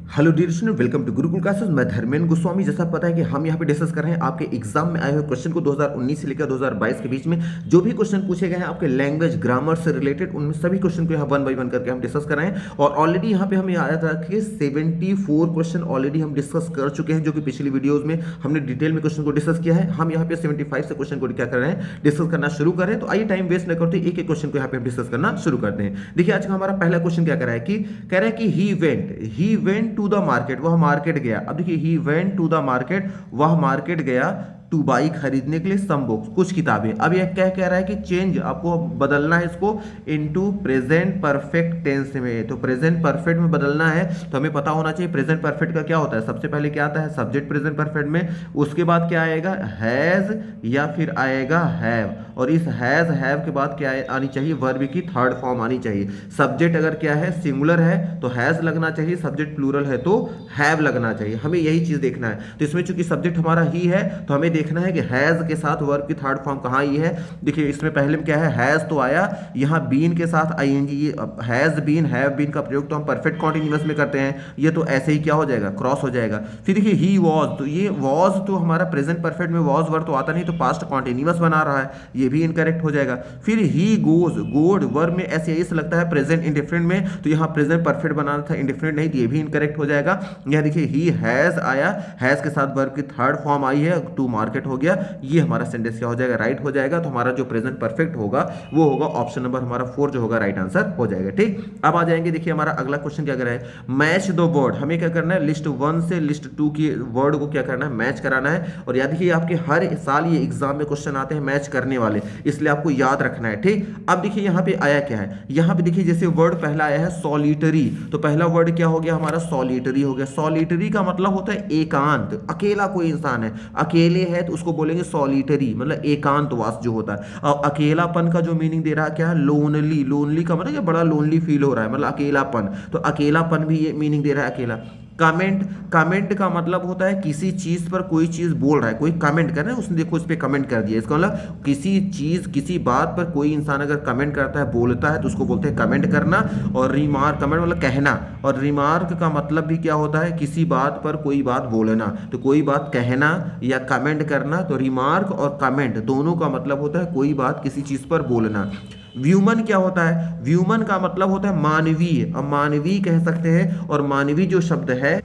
Hello dear student, welcome to Gurukul classes. मैं धर्मेंद्र गोस्वामी। जैसा पता है कि हम यहाँ पे डिस्कस कर रहे हैं आपके एग्जाम में आए हुए क्वेश्चन को 2019 से लेकर 2022 के बीच में जो भी क्वेश्चन पूछे गए हैं आपके लैंग्वेज ग्रामर से रिलेटेड, उनमें सभी क्वेश्चन को यहाँ वन बाई वन करके हम डिस्कस कर रहे हैं। और ऑलरेडी यहाँ पे हमें आया था कि 74 क्वेश्चन ऑलरेडी हम डिस्कस कर चुके हैं, जो कि पिछली वीडियोज में हमने डिटेल में क्वेश्चन को डिस्कस किया है। हम यहाँ पे 75 से क्वेश्चन को क्या कर रहे हैं, डिस्कस करना शुरू कर रहे हैं। तो आइए टाइम वेस्ट न करते एक एक क्वेश्चन को यहाँ पे हम डिस्कस करना शुरू करते हैं। देखिए आज का हमारा पहला क्वेश्चन क्या कर रहा है कि कह रहा है कि he went to the market, वह मार्केट गया। अब देखिए he went to the market, वह मार्केट गया टू बाई, खरीदने के लिए सम बुक्स, कुछ किताबें। अब यह क्या कह रहा है कि चेंज, आपको बदलना है इसको इनटू प्रेजेंट परफेक्ट टेंस में। तो प्रेजेंट परफेक्ट में बदलना है तो हमें पता होना चाहिए प्रेजेंट परफेक्ट का क्या होता है। सबसे पहले क्या आता है, सब्जेक्ट प्रेजेंट परफेक्ट में। उसके बाद क्या आएगा, हैज या फिर आएगा हैव। और इस हैज हैव के बाद क्या आनी चाहिए, वर्ब की थर्ड फॉर्म आनी चाहिए। सब्जेक्ट अगर क्या है, सिंगुलर है तो हैज लगना चाहिए, सब्जेक्ट प्लूरल है तो हैव लगना चाहिए। हमें यही चीज देखना है। तो इसमें चूंकि सब्जेक्ट हमारा ही है तो हमें देखना है कि हैज के साथ वर्ब की थर्ड फॉर्म कहाँ आई है। देखिए इसमें पहले में क्या है, हैज तो आया, यहाँ बीन के साथ ING, has been have been का प्रयोग तो हम परफेक्ट कॉन्टिन्यूअस में करते हैं, ये तो ऐसे ही क्या हो जाएगा, क्रॉस हो जाएगा। फिर देखिए ही वॉज, तो ये वॉज तो हमारा प्रेजेंट परफेक्ट में वॉज वर्ब तो आता नहीं, तो पास्ट कॉन्टिन्यूअस बना रहा है, ये भी इनकरेक्ट हो जाएगा। फिर ही गोज, गोड वर्ब में ऐसे ऐसे लगता है प्रेजेंट इंडिफरेंट में, तो यहाँ प्रेजेंट परफेक्ट बनाना था, इंडिफरेंट नहीं, तो ये भी इनकरेक्ट हो जाएगा। यहाँ देखिए ही हैज आया, हैज के साथ वर्ब की थर्ड फॉर्म आई है, टू मार्केट हो गया, ये हमारा सेंटेंस क्या हो जाएगा, राइट हो जाएगा। तो हमारा जो प्रेजेंट परफेक्ट होगा वो होगा ऑप्शन नंबर हमारा 4 जो होगा राइट आंसर हो जाएगा। ठीक, अब आ जाएंगे। देखिए हमारा अगला क्वेश्चन क्या कर रहा है, मैच द वर्ड। हमें क्या करना है, लिस्ट 1 से लिस्ट 2 की वर्ड को क्या करना है, मैच कराना है। और याद देखिए आपके हर साल ये एग्जाम में क्वेश्चन आते हैं मैच करने वाले, इसलिए आपको याद रखना है। ठीक, अब देखिए यहाँ पे आया क्या है, यहाँ पे देखिए जैसे वर्ड पहला आया है सॉलिटरी, तो पहला वर्ड क्या हो गया हमारा, सॉलिटरी हो गया। सॉलिटरी का मतलब होता है एकांत, अकेला कोई इंसान है, अकेले है तो उसको बोलेंगे सॉलिटरी, मतलब एकांतवास जो होता है। और अकेलापन का जो मीनिंग दे रहा है क्या है, लोनली। लोनली का मतलब बड़ा लोनली फील हो रहा है, मतलब अकेलापन, तो अकेलापन भी ये मीनिंग दे रहा है, अकेला। कमेंट, कमेंट का मतलब होता है किसी चीज पर कोई चीज बोल रहा है, कोई कमेंट कर रहा है, उसने देखो उस पर कमेंट कर दिया, इसका मतलब किसी चीज किसी बात पर कोई इंसान अगर कमेंट करता है, बोलता है, तो उसको बोलते हैं कमेंट करना। और रिमार्क, कमेंट मतलब कहना, और रिमार्क का मतलब भी क्या होता है, किसी बात पर कोई बात बोलना। तो कोई बात कहना या कमेंट करना, तो रिमार्क और कमेंट दोनों का मतलब होता है कोई बात किसी चीज पर बोलना। व्यूमन क्या होता है, व्यूमन का मतलब होता है मानवीय, अब मानवीय कह सकते हैं, और मानवीय जो शब्द है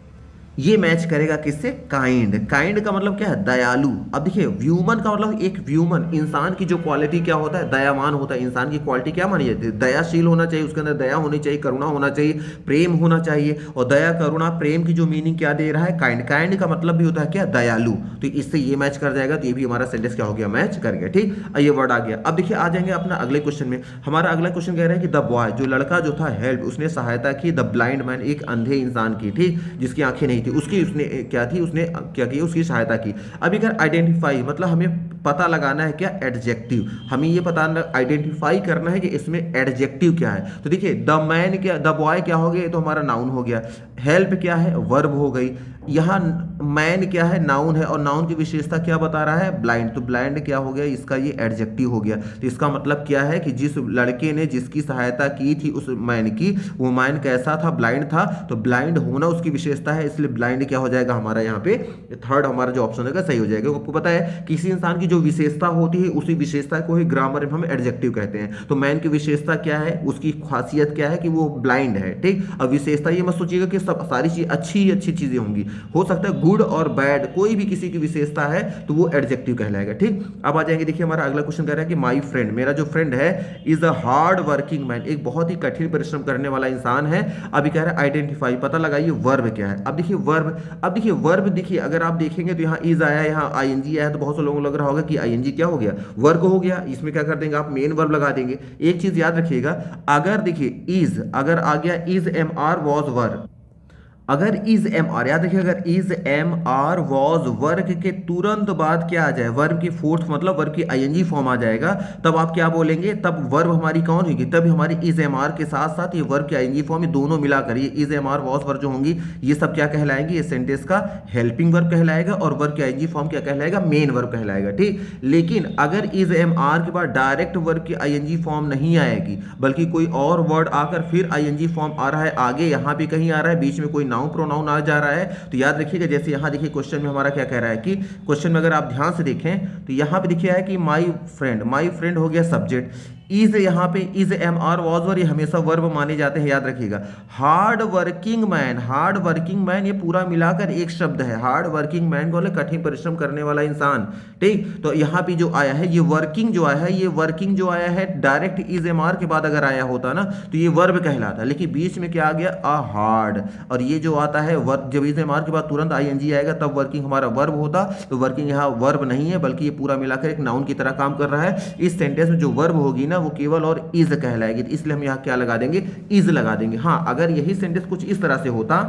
ये मैच करेगा किससे, काइंड। काइंड का मतलब क्या है, दयालु। अब देखिए व्यूमन का मतलब, एक व्यूमन इंसान की जो क्वालिटी क्या होता है, दयावान होता है। इंसान की क्वालिटी क्या मानी जाती है, दयाशील होना चाहिए, उसके अंदर दया होनी चाहिए, करुणा होना चाहिए, प्रेम होना चाहिए। और दया करुणा प्रेम की जो मीनिंग क्या दे रहा है, काइंड। काइंड का मतलब भी होता है क्या, दयालु। तो इससे ये मैच कर जाएगा, तो ये भी हमारा सेंटेंस क्या हो गया, मैच कर गया। ठीक, ये वर्ड आ गया। अब देखिए आ जाएंगे अपना अगले क्वेश्चन में। हमारा अगला क्वेश्चन कह रहा है कि द बॉय, जो लड़का जो था, हेल्प, उसने सहायता की द ब्लाइंड मैन, एक अंधे इंसान की। ठीक, जिसकी आंखें नहीं थी, उसकी उसने क्या थी, उसने क्या किया, उसकी सहायता की। अब इधर आइडेंटिफाई मतलब हमें पता लगाना है क्या, एडजेक्टिव। हमें ये पता आइडेंटिफाई करना है कि इसमें एडजेक्टिव क्या है। तो देखिए द मैन क्या, द बॉय क्या हो गया, तो हमारा नाउन हो गया। हेल्प क्या है, वर्ब हो गई। यहाँ मैन क्या है, नाउन है, और नाउन की विशेषता क्या बता रहा है, ब्लाइंड। तो ब्लाइंड क्या हो गया, इसका ये एडजेक्टिव हो गया। तो इसका मतलब क्या है कि जिस लड़के ने जिसकी सहायता की थी उस मैन की, वो मैन कैसा था, ब्लाइंड था। तो ब्लाइंड होना उसकी विशेषता है, इसलिए ब्लाइंड क्या हो जाएगा हमारा यहाँ पे, थर्ड हमारा जो ऑप्शन होगा सही हो जाएगा। आपको पता है किसी इंसान की जो विशेषता होती है उसी विशेषता को ही ग्रामर में हम एडजेक्टिव कहते हैं। तो मैन की विशेषता क्या है, उसकी खासियत क्या है कि वो ब्लाइंड है। ठीक, अब विशेषता ये मत सोचिएगा कि सब सारी चीज अच्छी अच्छी चीजें होंगी, हो सकता है गुड और बैड, कोई भी किसी की विशेषता है तो वो एडजेक्टिव कहलाएगा। ठीक, अब आ जाएंगे। देखिए हमारा अगला क्वेश्चन कह रहा है कि माय फ्रेंड, मेरा जो फ्रेंड है, is a hard working man, एक बहुत ही कठिन परिश्रम करने वाला इंसान है। अभी कह रहा है आइडेंटिफाई, पता लगाइए वर्ब क्या है। अब देखिए वर्ब, अब देखिए वर्ब, देखिए अगर आप देखेंगे तो यहाँ इज आया, यहाँ आईएनजी आया, तो बहुत से लोगों को लग रहा होगा कि आईएनजी क्या हो गया, वर्ब हो गया। इसमें क्या कर देंगे आप, मेन वर्ब लगा देंगे। एक चीज याद रखिएगा, अगर देखिए इज अगर आ गया, is am are was verb, अगर इज एम आर, याद रखिए अगर इज एम आर वॉज वर्ग के तुरंत बाद क्या आ जाए, वर्ब की फोर्थ मतलब वर्ब की आईएनजी फॉर्म आ जाएगा, तब आप क्या बोलेंगे, तब वर्ब हमारी कौन होगी, तब हमारी इज एम आर के साथ साथ ये वर्ब की आईएनजी फॉर्म, ये दोनों मिलाकर ये is am are was verb जो होंगी, ये सब क्या कहलाएंगे, ये सेंटेंस का हेल्पिंग वर्ब कहलाएगा, और वर्ब की आईएनजी फॉर्म क्या कहलाएगा, मेन वर्ब कहलाएगा। ठीक, लेकिन अगर इज एम आर के बाद डायरेक्ट वर्ब की आईएनजी फॉर्म नहीं आएगी, बल्कि कोई और वर्ड आकर फिर आईएनजी फॉर्म आ रहा है आगे, यहां पे कहीं आ रहा है, बीच में कोई नाउन नाउन प्रोनाउन आ जा रहा है। तो याद रखिएगा, जैसे यहाँ देखिए क्वेश्चन में हमारा क्या कह रहा है कि क्वेश्चन में अगर आप ध्यान से देखें तो यहाँ पे देखिए है कि माई फ्रेंड हो गया सब्जेक्ट, इज यहाँ पे is am are was verb, ये हमेशा वर्ब माने जाते हैं, याद रखिएगा। हार्ड वर्किंग मैन ये पूरा मिलाकर एक शब्द है। हार्ड वर्किंग मैन बोले कठिन परिश्रम करने वाला इंसान, ठीक। तो यहाँ पे जो आया है ये वर्किंग जो आया है डायरेक्ट इज एम आर के बाद अगर आया होता ना तो ये वर्ब कहलाता, लेकिन बीच में क्या आ गया, अ हार्ड। और ये जो आता है वर्ब, जब इज एम आर के बाद तुरंत आईएनजी आएगा तब वर्किंग हमारा वर्ब होता, तो वर्किंग यहाँ वर्ब नहीं है बल्कि ये पूरा मिलाकर एक नाउन की तरह काम कर रहा है। इस सेंटेंस में जो वर्ब होगी ना वो केवल और इज कहलाएगी, इसलिए हम यहाँ क्या लगा देंगे, इज लगा देंगे। हाँ, अगर यही सेंटेंस कुछ इस तरह से होता,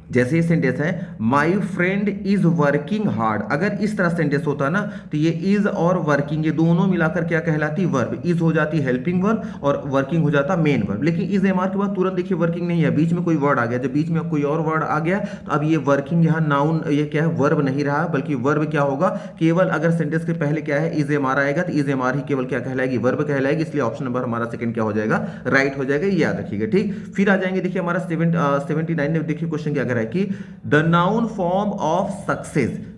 जैसे ये सेंटेंस है my friend is working hard, अगर इस तरह सेंटेंस होता ना तो ये इज और वर्किंग ये दोनों मिलाकर क्या कहलाती, वर्ब। इज हो जाती हेल्पिंग वर्ब और वर्किंग हो जाता मेन वर्ब। लेकिन इज एम आर के बाद तुरंत देखिए वर्किंग नहीं है, बीच में कोई वर्ड आ गया। जब बीच में कोई और वर्ड आ गया तो अब ये वर्किंग यहाँ नाउन, ये क्या है, वर्ब नहीं रहा, बल्कि वर्ब क्या होगा, केवल अगर सेंटेंस के पहले क्या है इज एम आर आएगा तो इज एम आर ही केवल क्या कहलाएगी, वर्ब कहलाएगी। इसलिए ऑप्शन नंबर हमारा सेकंड क्या हो जाएगा, राइट हो जाएगा, ये याद रखिएगा, ठीक। फिर आ जाएंगे देखिए हमारा 79 में देखिए क्वेश्चन क्या कर रहा है कि the noun form of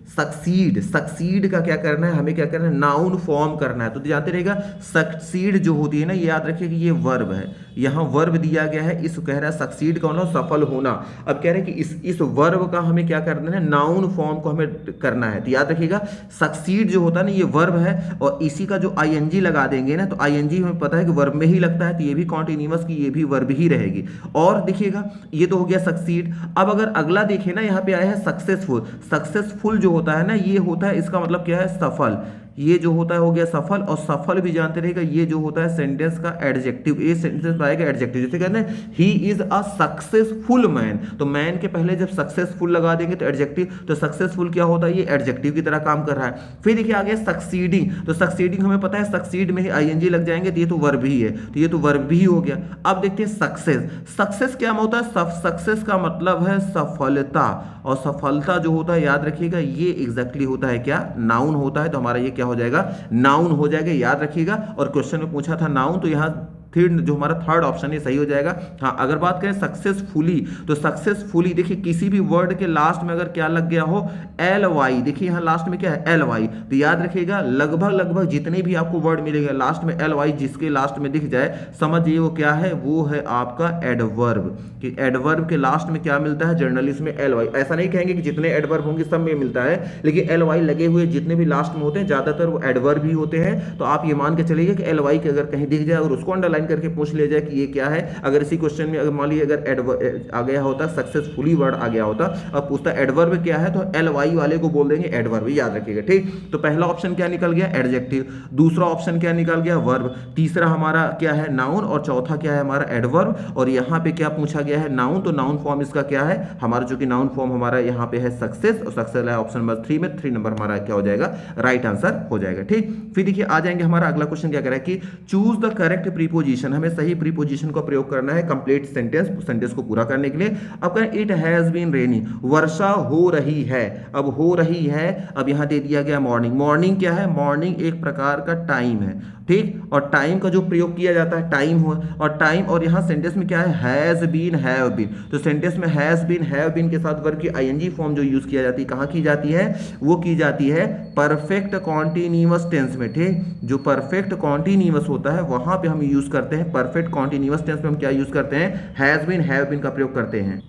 succeed का क्या करना है, हमें क्या करना है, नाउन फॉर्म करना है। तो जानते रहेगा सक्सीड जो होती है ना, ये याद रखिए कि ये वर्ब है, यहाँ वर्ब दिया गया है। इस कह रहा है सक्सीड का मतलब सफल होना। अब कह रहे हैं कि इस वर्ब का हमें क्या करना है, नाउन फॉर्म को हमें करना है। तो याद रखिएगा सक्सीड जो होता है ना ये वर्ब है, और इसी का जो आईएनजी लगा देंगे ना तो आईएनजी हमें पता है कि वर्ब में ही लगता है, तो ये भी कॉन्टिन्यूअस की ये भी वर्ब ही रहेगी। और देखिएगा ये तो हो गया सक्सीड। अब अगर अगला देखें ना, यहाँ पे आया है सक्सेसफुल जो होता है ना, ये होता है, इसका मतलब क्या है, सफल। ये जो होता है हो गया सफल, और सफल भी जानते रहेगा ये जो होता है सेंटेंस का एडजेक्टिव, ये सेंटेंस में आएगा एडजेक्टिव। जैसे कहते हैं he is a successful man, तो मैन के पहले जब सक्सेसफुल लगा देंगे तो एडजेक्टिव, तो सक्सेसफुल क्या होता है, ये एडजेक्टिव की तरह काम कर रहा है। फिर देखिए आगे सक्सीडिंग, तो सक्सीडिंग हमें पता है सक्सीड में ही आईएनजी लग जाएंगे तो ये तो वर्ब ही है, तो ये तो वर्ब भी हो गया। अब देखते हैं सक्सेस क्या होता है, सक्सेस का मतलब है सफलता, और सफलता जो होता है याद रखिएगा ये एग्जैक्टली होता है क्या, नाउन होता है। तो हमारा ये क्या हो जाएगा, नाउन हो जाएगा, याद रखिएगा। और क्वेश्चन में पूछा था नाउन, तो यहाँ जो हमारा थर्ड ऑप्शन है सही हो जाएगा। हाँ, अगर बात करें सक्सेसफुली, तो सक्सेसफुली देखिए किसी भी वर्ड के लास्ट में अगर क्या लग गया हो, एल वाई, देखिए यहाँ लास्ट में क्या है, एल वाई, तो याद रखिएगा लगभग जितने भी आपको वर्ड मिलेंगे लास्ट में एल वाई जिसके लास्ट में दिख जाए, समझिए वो क्या है, वो है आपका एडवर्ब। कि एडवर्ब के लास्ट में क्या मिलता है, जनरली इसमें एल वाई। ऐसा नहीं कहेंगे कि जितने एडवर्ब होंगे सब में मिलता है, लेकिन एल वाई लगे हुए जितने भी लास्ट में होते हैं ज्यादातर वो एडवर्ब ही होते हैं। तो आप ये मान के चलिए कि एल वाई के अगर कहीं दिख जाए और उसको अंडरलाइन करके पूछ लिया जाए कि ये क्या है, अगर इसी क्वेश्चन में अगर मान लीजिए अगर आ गया होता, सक्सेसफुली वर्ड आ गया होता, अब पूछता एडवर्ब क्या है, तो एल वाई वाले को बोल देंगे एडवर्ब, याद रखिएगा, ठीक। तो पहला ऑप्शन क्या निकल गया, एडजेक्टिव। दूसरा ऑप्शन क्या निकल गया, वर्ब। तीसरा हमारा क्या है, नाउन। और चौथा क्या है हमारा, एडवर्ब। और यहाँ पे क्या पूछा गया है, नाउन। तो नाउन फॉर्म इसका क्या है हमारा, जो कि नाउन फॉर्म हमारा यहाँ पे है सक्सेस, और सक्सेस है ऑप्शन नंबर 3 में। 3 नंबर हमारा क्या हो जाएगा, राइट आंसर हो जाएगा, ठीक। फिर देखिए आ जाएंगे हमारा अगला क्वेश्चन क्या कह रहा है कि चूज द करेक्ट प्रीपोजिशन, हमें सही प्रीपोजिशन का प्रयोग करना है कंप्लीट सेंटेंस को पूरा करने के लिए। अब कहें इट हैज बीन रेनिंग, वर्षा हो रही है। अब हो रही है, अब यहां दे दिया गया मॉर्निंग। मॉर्निंग क्या है, मॉर्निंग एक प्रकार का टाइम है, ठीक। और टाइम का जो प्रयोग किया जाता है टाइम हुआ, और टाइम, और यहां सेंटेंस में क्या है, हैज बीन, हैव बीन। तो सेंटेंस में हैज बीन, हैव बीन के साथ वर्ब की आईएनजी फॉर्म जो यूज किया जाती है, कहां की जाती है, वो की जाती है परफेक्ट कॉन्टिन्यूअस टेंस में, ठीक। जो परफेक्ट कॉन्टिन्यूअस होता है वहां पे हम यूज करते हैं, परफेक्ट कॉन्टिन्यूअस टेंस में हम क्या यूज करते हैं, हैज बीन, हैव बीन का प्रयोग करते हैं।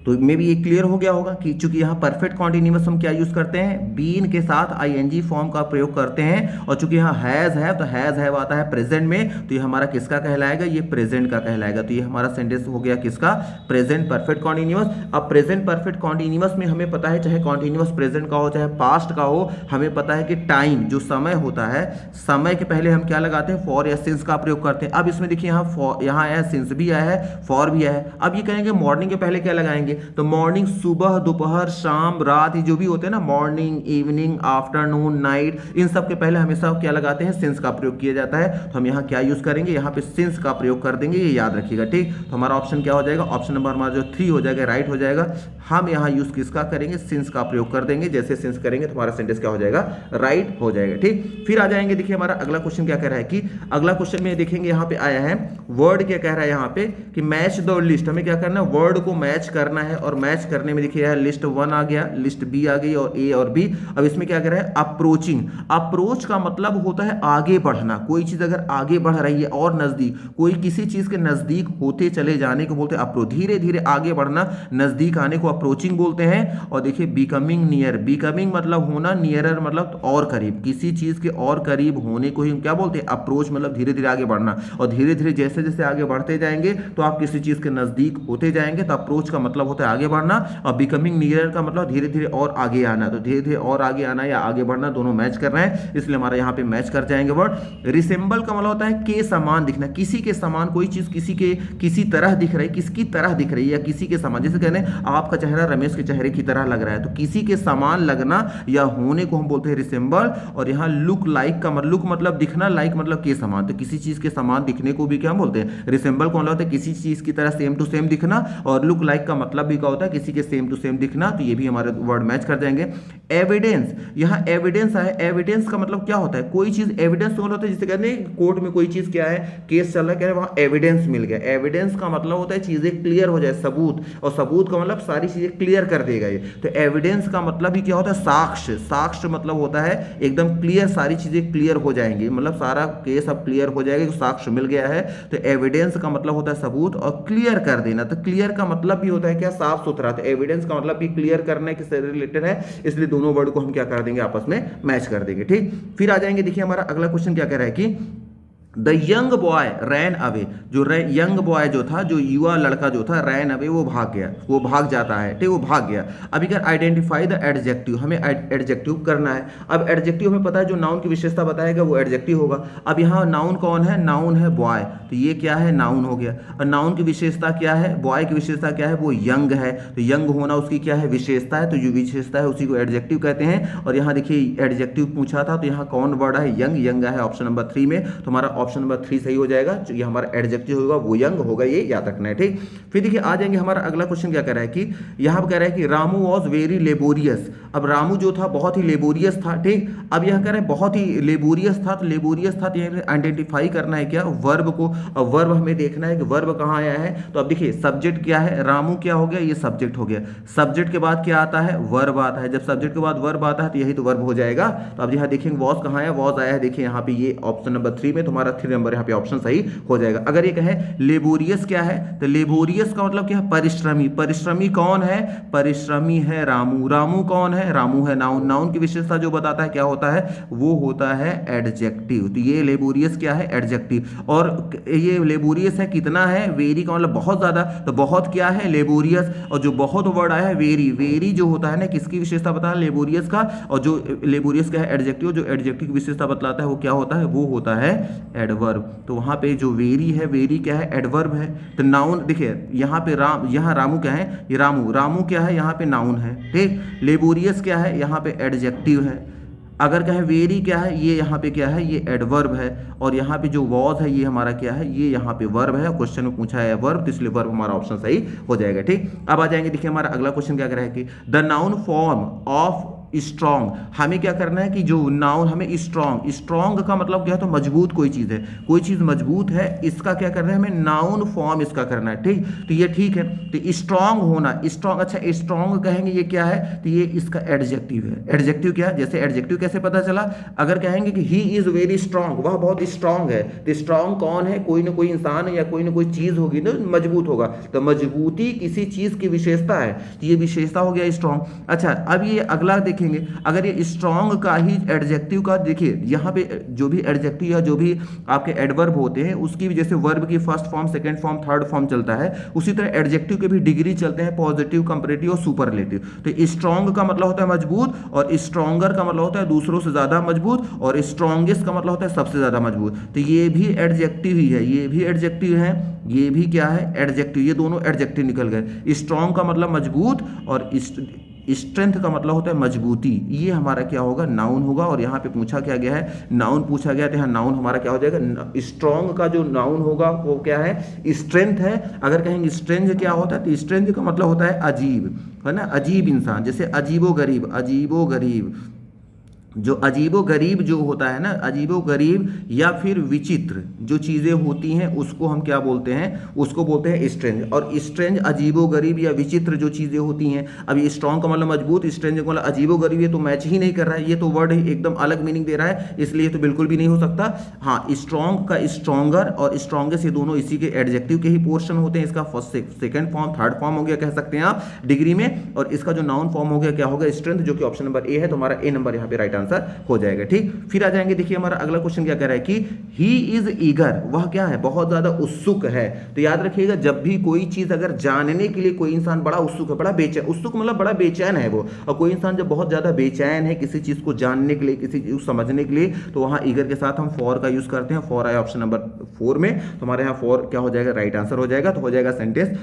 तो मे भी ये क्लियर हो गया होगा कि चूंकि यहाँ परफेक्ट कॉन्टिन्यूअस हम क्या यूज करते हैं, बीन के साथ आईएनजी फॉर्म का प्रयोग करते हैं। और चूंकि यहाँ हैज है, तो हैज हैव आता है प्रेजेंट में, तो ये हमारा किसका कहलाएगा, ये प्रेजेंट का कहलाएगा। तो ये हमारा सेंटेंस हो गया किसका, प्रेजेंट परफेक्ट कॉन्टिन्यूअस। अब प्रेजेंट परफेक्ट कॉन्टिन्यूअस में हमें पता है चाहे कॉन्टिन्यूअस प्रेजेंट का हो चाहे पास्ट का हो, हमें पता है कि टाइम जो समय होता है, समय के पहले हम क्या लगाते हैं, फॉर या सिंस का प्रयोग करते हैं। अब इसमें देखिए यहाँ आया है, सिंस भी आया है, फॉर भी आया है। अब ये कहेंगे मॉर्निंग के पहले क्या लगाएंगे, तो मॉर्निंग सुबह, दोपहर, शाम, रात, ये जो भी होते हैं ना, मॉर्निंग, इवनिंग, आफ्टरनून, नाइट, इन सब के पहले हमेशा क्या लगाते हैं, सिंस का प्रयोग किया जाता है। तो हम यहाँ क्या यूज करेंगे, यहाँ पे सिंस का प्रयोग कर देंगे, ये याद रखिएगा, ठीक। तो हमारा ऑप्शन क्या हो जाएगा, ऑप्शन नंबर हमारा जो 3 हो जाएगा, राइट हो जाएगा। हम यहाँ यूज किसका करेंगे, सिंस का प्रयोग कर देंगे। जैसे सिंस करेंगे तो हमारा सेंटेंस क्या हो जाएगा, राइट हो जाएगा, ठीक। फिर आ जाएंगे देखिए हमारा अगला क्वेश्चन क्या कह रहा है कि अगला क्वेश्चन में देखेंगे यहाँ पे आया है वर्ड क्या कह रहा है, यहाँ पे कि मैच द लिस्ट, हमें क्या करना है, वर्ड को मैच करना करना है और मैच करने में देखिए लिस्ट 1 आ गया, लिस्ट बी आ गई और ए और बी। अब इसमें क्या कर रहा है, अप्रोचिंग। अप्रोच का मतलब होता है आगे बढ़ना, कोई चीज अगर आगे बढ़ रही है और नजदीक, कोई किसी चीज के नजदीक होते चले जाने को बोलते हैं अप्रोच, धीरे धीरे आगे बढ़ना, नजदीक आने को अप्रोचिंग बोलते हैं। और देखिए बिकमिंग नियर, बिकमिंग मतलब होना, नियरर मतलब और करीब, किसी चीज के और करीब होने को ही हम क्या बोलते हैं, अप्रोच मतलब धीरे धीरे आगे बढ़ना। और धीरे धीरे जैसे जैसे आगे बढ़ते जाएंगे तो आप किसी चीज के नजदीक होते जाएंगे, तो अप्रोच का मतलब होता है आगे बढ़ना, और बिकमिंग नियर का मतलब धीरे धीरे और आगे आना। तो धीरे धीरे और आगे आना या आगे बढ़ना दोनों मैच कर रहे हैं, इसलिए हमारा यहाँ पे मैच कर जाएंगे वर्ड। रिसेंबल का मतलब होता है के समान दिखना, किसी के समान, कोई चीज किसी के किसी तरह दिख रही, किसकी तरह दिख रही है या किसी के समान। जैसे कहने आपका चेहरा रमेश के चेहरे की तरह लग रहा है, तो किसी के समान लगना या होने को हम बोलते हैं रिसेंबल। और यहाँ लुक लाइक का लुक मतलब दिखना, लाइक मतलब के समान, तो किसी चीज के समान दिखने को भी क्या बोलते हैं, रिसेंबल कौन होता है, किसी चीज की तरह सेम टू सेम दिखना। और लुक लाइक का मतलब भी क्या होता है, किसी के सेम टू सेम दिखना, तो ये भी हमारे वर्ड मैच कर जाएंगे। एविडेंस, यहाँ एविडेंस है, एविडेंस का मतलब क्या होता है, कोई चीज एविडेंस तो होता है, जिसे कहते हैं कोर्ट में कोई चीज क्या है, केस चल रहा है, क्या है, वहां एविडेंस मिल गया। एविडेंस का मतलब होता है चीजें क्लियर हो जाए, सबूत, और सबूत का मतलब सारी चीजें क्लियर कर देगा ये। तो एविडेंस का मतलब ही क्या होता है, साक्ष्य। साक्ष्य मतलब होता है एकदम क्लियर, सारी चीजें क्लियर हो जाएंगी, मतलब सारा केस अब क्लियर हो जाएगा, साक्ष्य मिल गया है। तो एविडेंस का मतलब होता है सबूत, और क्लियर कर देना, तो क्लियर का मतलब भी होता है क्या, साफ सुथरा। तो एविडेंस का मतलब भी क्लियर करने के रिलेटेड है, इसलिए दोनों वर्ड को हम क्या कर देंगे, आपस में मैच कर देंगे। ठीक, फिर आ जाएंगे, देखिए हमारा अगला क्वेश्चन क्या कह रहा है कि the young boy ran away, जो यंग बॉय जो था, जो युवा लड़का जो था, रैन अवे वो भाग गया, वो भाग जाता है, ठीक, वो भाग गया। अब क्या, आइडेंटिफाई द एडजेक्टिव, हमें एडजेक्टिव करना है। अब एडजेक्टिव हमें पता है जो नाउन की विशेषता बताएगा वो एडजेक्टिव होगा। अब यहाँ नाउन कौन है, नाउन है बॉय, तो ये क्या है, नाउन हो गया। और नाउन की विशेषता क्या है, बॉय की विशेषता क्या है, वो यंग है, तो यंग होना उसकी क्या है, विशेषता है, तो जो विशेषता है उसी को एडजेक्टिव कहते हैं। और यहाँ देखिए एडजेक्टिव पूछा था, तो यहाँ कौन वर्ड है, यंग, यंग है ऑप्शन नंबर 3 में, तो हमारा ऑप्शन नंबर 3 सही हो जाएगा। जो ये हमारा एडजेक्टिव होगा वो यंग होगा, ये याद रखना है। ठीक, फिर देखिए आ जाएंगे, हमारा अगला क्वेश्चन क्या कह रहा है कि यहाँ पर कह रहा है कि रामू वॉज वेरी लेबोरियस। अब रामू जो था बहुत ही लेबोरियस था, ठीक। अब यह कह रहे हैं बहुत ही लेबोरियस था, तो लेबोरियस था, तो यहाँ आइडेंटिफाई करना है क्या, वर्ब को। अब वर्ब हमें देखना है कि वर्ब कहाँ आया है। तो अब देखिए सब्जेक्ट क्या है, रामू क्या हो गया, ये सब्जेक्ट हो गया। सब्जेक्ट के बाद क्या आता है, वर्ब आता है। जब सब्जेक्ट के बाद वर्ब आता है तो यही तो वर्ब हो जाएगा। तो अब यहाँ देखेंगे वॉज कहाँ है, वॉज आया है, देखिए यहाँ पे ये ऑप्शन नंबर 3 में, तुम्हारा 3 नंबर यहाँ पे ऑप्शन सही हो जाएगा। अगर ये कहे लेबोरियस क्या है, तो लेबोरियस का मतलब क्या है, परिश्रमी। परिश्रमी कौन है, परिश्रमी है रामू। रामू कौन है, रामू है नाउन। नाउन की विशेषता जो बताता है क्या होता है, वो होता है एडजेक्टिव। तो ये लेबोरियस क्या है, एडजेक्टिव। और ये लेबोरियस है कितना है, वेरी का मतलब बहुत ज्यादा, तो बहुत क्या है, लेबोरियस। और जो बहुत वर्ड आया है वेरी, वेरी जो होता है ना, किसकी विशेषता बताया, लेबोरियस का। और जो लेबोरियस का है एडजेक्टिव, जो एडजेक्टिव की विशेषता बतलाता है वो क्या होता है, वो होता है एडवर्ब। तो वहां पे जो वेरी है, वेरी क्या है, एडवर्ब है। तो नाउन देखिए यहाँ पे यहाँ रामू क्या है, ये रामू, रामू क्या है, यहाँ पे नाउन है, ठीक। लेबोरियस क्या है, यहाँ पे एडजेक्टिव है। अगर कहें वेरी क्या है, ये यहाँ पे क्या है, ये एडवर्ब है। और यहाँ पे जो वॉज है ये हमारा क्या है, ये यहाँ पे वर्ब है। क्वेश्चन में पूछा है वर्ब, तो इसलिए वर्ब हमारा ऑप्शन सही हो जाएगा। ठीक, अब आ जाएंगे, देखिए हमारा अगला क्वेश्चन क्या कर रहा है कि the noun form of strong. हमें क्या करना है कि जो नाउन हमें स्ट्रॉन्ग, स्ट्रॉन्ग का मतलब क्या है, तो मजबूत कोई चीज है, कोई चीज मजबूत है, इसका क्या करना है, हमें नाउन फॉर्म इसका करना है। ठीक, तो ये ठीक है। तो स्ट्रॉन्ग होना, स्ट्रॉन्ग, अच्छा स्ट्रॉन्ग कहेंगे ये क्या है, तो ये इसका एडजेक्टिव है। एडजेक्टिव क्या है, जैसे एडजेक्टिव कैसे पता चला, अगर कहेंगे कि ही इज वेरी स्ट्रॉन्ग, वह बहुत स्ट्रॉन्ग है, तो स्ट्रॉन्ग कौन है, कोई ना कोई इंसान या कोई ना कोई चीज होगी ना, मजबूत होगा। तो मजबूती किसी चीज की विशेषता है, तो ये विशेषता हो गया स्ट्रॉन्ग। अच्छा अब ये अगला देखेंगे, अगर ये स्ट्रॉन्ग का ही एडजेक्टिव का, देखिए यहाँ पे जो भी एडजेक्टिव या जो भी आपके एडवर्ब होते हैं उसकी भी जैसे वर्ब की first form, second form, third form चलता है, उसी तरह एडजेक्टिव के भी डिग्री चलते हैं, पॉजिटिव, कंपैरेटिव और सुपरलेटिव। तो स्ट्रॉन्ग का मतलब होता है मजबूत, और स्ट्रॉन्गर का मतलब होता है दूसरों से ज्यादा मजबूत, और स्ट्रॉन्गेस्ट का मतलब होता है सबसे ज्यादा मजबूत। तो ये भी एडजेक्टिव ही है, ये भी एडजेक्टिव है, ये भी क्या है, एडजेक्टिव। ये दोनों एडजेक्टिव निकल गए। स्ट्रॉन्ग का मतलब मजबूत, और स्ट्रेंथ का मतलब होता है मजबूती। ये हमारा क्या होगा, नाउन होगा। और यहाँ पे पूछा क्या गया है, नाउन पूछा गया, तो यहाँ नाउन हमारा क्या हो जाएगा, स्ट्रॉन्ग का जो नाउन होगा वो क्या है, स्ट्रेंथ है। अगर कहेंगे स्ट्रेंथ क्या होता है, तो स्ट्रेंथ का मतलब होता है अजीब, है ना, अजीब इंसान, जैसे अजीबो गरीब, अजीबो गरीब। जो अजीबो गरीब जो होता है ना, अजीबो गरीब या फिर विचित्र जो चीज़ें होती हैं उसको हम क्या बोलते हैं, उसको बोलते हैं स्ट्रेंज। और स्ट्रेंज अजीबो गरीब या विचित्र जो चीज़ें होती हैं, अब ये स्ट्रॉन्ग का मतलब मजबूत, स्ट्रेंज का मतलब अजीबो गरीब, ये तो मैच ही नहीं कर रहा है, ये तो वर्ड एकदम अलग मीनिंग दे रहा है, इसलिए तो बिल्कुल भी नहीं हो सकता। हाँ, स्ट्रॉन्ग का स्ट्रॉन्गर और स्ट्रॉन्गेस्ट ये दोनों इसी के एडजेक्टिव के ही पोर्शन होते हैं। इसका first second form third form हो गया कह सकते हैं आप डिग्री में, और इसका जो नाउन फॉर्म हो गया क्या होगा, स्ट्रेंथ, जो कि ऑप्शन नंबर ए है। तो हमारा ए नंबर यहाँ पे राइट आंसर हो जाएगा। ठीक, फिर आ जाएंगे, देखिए हमारा अगला क्वेश्चन क्या कह रहा है कि ही इज ईगर, वह क्या है, बहुत ज्यादा उत्सुक है। तो याद रखिएगा, जब भी कोई चीज अगर जानने के लिए कोई इंसान बड़ा उत्सुक है, बड़ा बेचैन, उत्सुक मतलब बड़ा बेचैन है वो, और कोई इंसान जब बहुत ज्यादा बेचैन है किसी चीज को जानने के लिए, किसी चीज को समझने के लिए, तो वहां ईगर के साथ हम फॉर का यूज करते हैं। फॉर आया ऑप्शन नंबर 4 में, तो हमारे यहाँ फॉर क्या हो जाएगा, राइट आंसर हो जाएगा। तो हो जाएगा sentence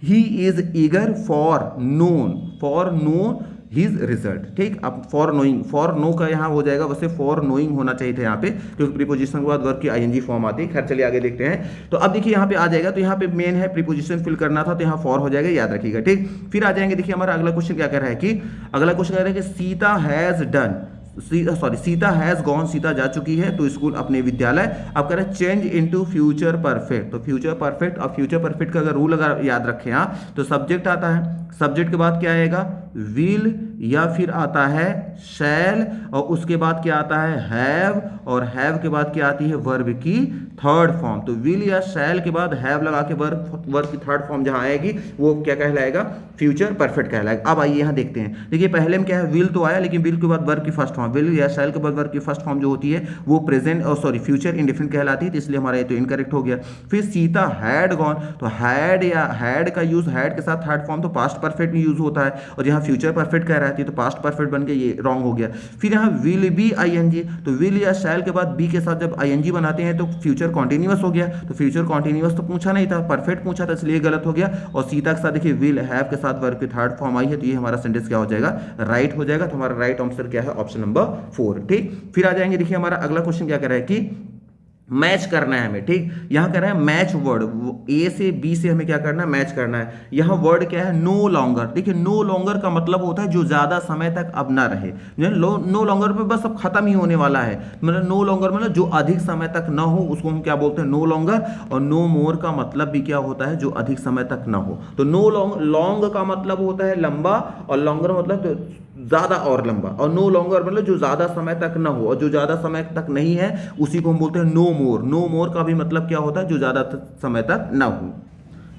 he is eager for know his result. ठीक, अब फॉर नोइंग, फॉर नो का यहाँ हो जाएगा, वैसे फॉर नोइंग होना चाहिए था यहाँ पे, क्योंकि प्रीपोजिशन के बाद वर्ब की आईएनजी फॉर्म आती है। खैर चलिए आगे देखते हैं। तो अब देखिए यहाँ पे आ जाएगा, तो यहाँ पे मेन है प्रीपोजिशन फिल करना था, तो यहाँ फॉर हो जाएगा, याद रखिएगा। ठीक, फिर आ जाएंगे, देखिए हमारा अगला क्वेश्चन क्या कह रहा है कि अगला क्वेश्चन कह रहा है कि Sita has done, Sita has gone, Sita जा चुकी है तो स्कूल, अपने विद्यालय। अब कह रहे हैं चेंज इनटू फ्यूचर परफेक्ट, तो फ्यूचर परफेक्ट, और फ्यूचर परफेक्ट का अगर रूल अगर याद रखें आप, तो सब्जेक्ट आता है, सब्जेक्ट के बाद क्या आएगा, विल, या फिर आता है शैल, और उसके बाद क्या आता है, हैव, और हैव के बाद क्या आती है, वर्ब की थर्ड फॉर्म। तो विल या शैल के बाद हैव लगा के वर्ब की थर्ड फॉर्म जहां आएगी वो क्या कहलाएगा, फ्यूचर परफेक्ट कहलाएगा। अब आइए यहां देखते हैं, देखिए पहले में क्या है, विल तो आया, लेकिन विल के बाद वर्ब की फर्स्ट फॉर्म, विल या शैल के बाद वर्ब की फर्स्ट फॉर्म जो होती है वो प्रेजेंट, और सॉरी फ्यूचर इंडेफिनिट कहलाती है, तो इसलिए हमारा ये तो इनकरेक्ट हो गया। फिर सीता हैड गॉन, तो हैड या हैड का यूज, हैड के साथ थर्ड फॉर्म तो पास्ट परफेक्ट में यूज होता है, और यहाँ फ्यूचर परफेक्ट कह रहा है तो पास्ट परफेक्ट बन के ये रॉन्ग हो गया। फिर यहाँ विल बी आईएनजी, तो विल या शैल के बाद बी के साथ जब आईएनजी बनाते हैं तो फ्यूचर कॉन्टिन्यूअस हो गया, तो फ्यूचर कॉन्टिन्यूअस तो पूछा नहीं था, परफेक्ट पूछा था, इसलिए गलत हो गया। और सीता के साथ देखिए विल हैव के साथ वर्ब की थर्ड फॉर्म आई है, तो ये हमारा सेंटेंस क्या हो जाएगा, राइट हो जाएगा। तो हमारा राइट आंसर क्या है, ऑप्शन नंबर 4। ठीक, फिर आ जाएंगे, देखिए हमारा अगला क्वेश्चन क्या कर रहा है कि मैच करना है हमें। ठीक, यहां कह रहा है मैच वर्ड, ए से बी से हमें क्या करना है, मैच करना है। यहां वर्ड क्या है, नो लॉन्गर। देखिए नो लॉन्गर का मतलब होता है जो ज्यादा समय तक अब ना रहे, नो लॉन्गर पे बस अब खत्म ही होने वाला है, मतलब नो लॉन्गर मतलब जो अधिक समय तक ना हो उसको हम क्या बोलते हैं, नो लॉन्गर। और नो मोर का मतलब भी क्या होता है, जो अधिक समय तक ना हो। तो नो लॉन्ग का मतलब होता है लंबा, और लॉन्गर मतलब ज्यादा और लंबा, और नो लॉन्गर मतलब जो ज्यादा समय तक ना हो, और जो ज्यादा समय तक नहीं है उसी को हम बोलते हैं नो मोर। नो मोर का भी मतलब क्या होता है, जो ज्यादा समय तक ना हो।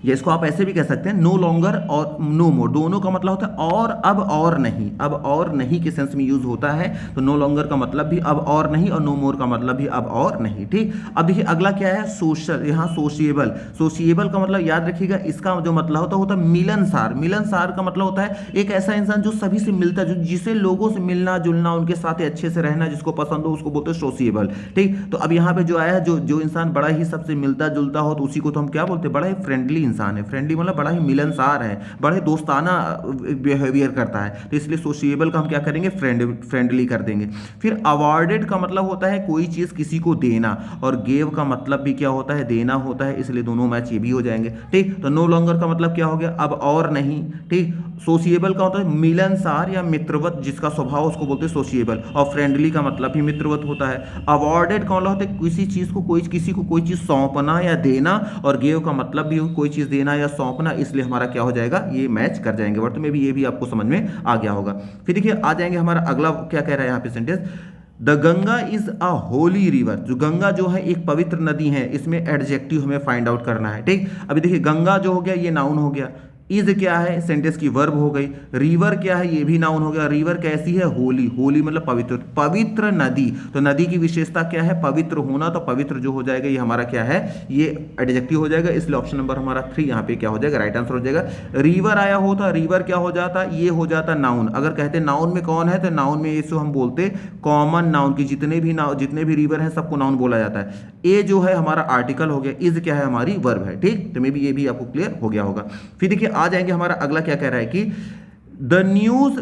ये इसको आप ऐसे भी कह सकते हैं, नो लॉन्गर और नो मोर दोनों का मतलब होता है और अब और नहीं, अब और नहीं के सेंस में यूज होता है। तो नो लॉन्गर का मतलब भी अब और नहीं, और नो मोर का मतलब भी अब और नहीं। ठीक, अब देखिए अगला क्या है, सोशल, यहाँ सोशिएबल। सोशिएबल का मतलब याद रखिएगा, इसका जो मतलब होता है मिलनसार। मिलनसार का मतलब होता है एक ऐसा इंसान जो सभी से मिलता, जो जिसे लोगों से मिलना जुलना, उनके साथ अच्छे से रहना, जिसको पसंद हो उसको बोलते हैं सोशिएबल। ठीक, तो अब यहाँ पे जो आया है, जो इंसान बड़ा ही सबसे मिलता जुलता हो, तो उसी को तो हम क्या बोलते हैं, बड़ा ही फ्रेंडली इंसान है। फ्रेंडली मतलब बड़ा ही मिलनसार है, बड़े दोस्ताना बिहेवियर करता है, तो इसलिए सोशिएबल का हम क्या करेंगे, फ्रेंडली कर देंगे। फिर अवॉर्डेड का मतलब होता है कोई चीज किसी को देना, और गेव का मतलब भी क्या होता है, देना होता है, इसलिए दोनों मैच ये भी हो जाएंगे। ठीक, तो नो लॉन्गर का मतलब क्या हो गया, अब और नहीं। ठीक, सोशिएबल का होता है मिलनसार या मित्रवत, जिसका स्वभाव उसको बोलते हैं सोशिएबल, और फ्रेंडली का मतलब भी मित्रवत होता है। अवॉर्डेड का मतलब होता है किसी चीज को किसी को कोई चीज सौंपना या देना, और गेव का मतलब भी कोई चीज देना या सौंपना, इसलिए हमारा क्या हो जाएगा, ये मैच कर जाएंगे। वर्ड में भी ये भी आपको समझ में आ गया होगा। फिर देखिए आ जाएंगे, हमारा अगला क्या कह रहा है यहाँ पे sentence, the Ganga is a Holi river. जो गंगा जो है एक पवित्र नदी है, इसमें एडजेक्टिव हमें फाइंड आउट करना है। ठीक, अभी देखिए गंगा जो हो गया ये नाउन हो गया, इज क्या है, सेंटेंस की वर्ब हो गई, रिवर क्या है, ये भी नाउन हो गया। रिवर कैसी है, होली, होली मतलब पवित्र, पवित्र नदी। तो नदी की विशेषता क्या है, पवित्र होना, तो पवित्र जो हो जाएगा ये हमारा क्या है, ये एडजेक्टिव हो जाएगा, इसलिए ऑप्शन नंबर हमारा 3 यहाँ पे क्या हो जाएगा, राइट आंसर हो जाएगा। रिवर आया होता, रिवर क्या हो जाता, ये हो जाता नाउन। अगर कहते नाउन में कौन है, तो नाउन में इसको हम बोलते कॉमन नाउन की, जितने भी रिवर है सबको नाउन बोला जाता है। ए जो है हमारा आर्टिकल हो गया, इज क्या है, हमारी वर्ब है। ठीक, तो मे भी ये भी आपको क्लियर हो गया होगा। फिर देखिए आ जाएंगे, हमारा अगला क्या कह रहा है कि the news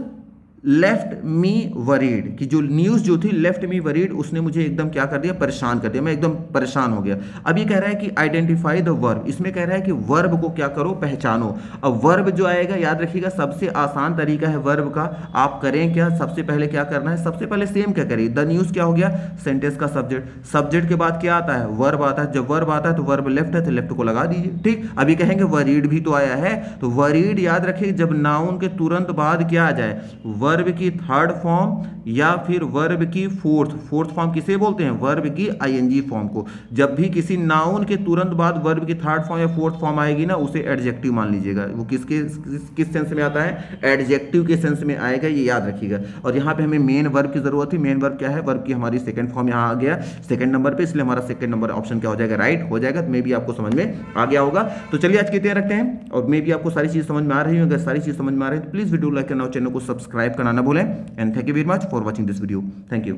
left me worried, कि जो न्यूज़ जो थी लेफ्ट मी वरीड, उसने मुझे एकदम क्या कर दिया, परेशान कर दिया, मैं एकदम परेशान हो गया। अब ये कह रहा है कि आइडेंटिफाई द वर्ब, इसमें कह रहा है कि वर्ब को क्या करो, पहचानो। अब वर्ब जो आएगा, याद रखिएगा सबसे आसान तरीका है वर्ब का, आप करें क्या, सबसे पहले क्या करना है, सबसे पहले सेम क्या करिए, द न्यूज़ क्या हो गया, सेंटेंस का सब्जेक्ट, सब्जेक्ट के बाद क्या आता है, वर्ब आता है, जब वर्ब आता है तो वर्ब लेफ्ट है तो लेफ्ट को लगा दीजिए, ठीक। अभी कहेंगे वरीड भी तो आया है, तो वरीड याद रखिए जब नाउन के तुरंत बाद क्या आ जाए, वर्ब की थर्ड फॉर्म या फिर वर्ब की फोर्थ फॉर्म किसे बोलते हैं, वर्ब की आईएनजी फॉर्म को। जब भी किसी नाउन के तुरंत बाद वर्ब की थर्ड फॉर्म या फोर्थ फॉर्म आएगी ना, उसे एडजेक्टिव मान लीजिएगा। वो किस सेंस में आता है, एडजेक्टिव के सेंस में आएगा, ये याद रखिएगा। और यहाँ पे हमें मेन वर्ब की जरूरत थी, मेन वर्ब क्या है, वर्ब की हमारी सेकंड फॉर्म यहाँ आ गया सेकंड नंबर पे, इसलिए हमारा सेकंड नंबर ऑप्शन क्या हो जाएगा, राइट हो जाएगा। मे भी आपको समझ में आ गया होगा। तो चलिए आज के इतना रखते हैं, और मे भी आपको सारी चीज समझ में आ रही है। अगर सारी चीज समझ में आ रही है तो प्लीज वीडियो लाइक करना और चैनल को सब्सक्राइब करना ना भूलें। And thank you very much for watching this video. Thank you.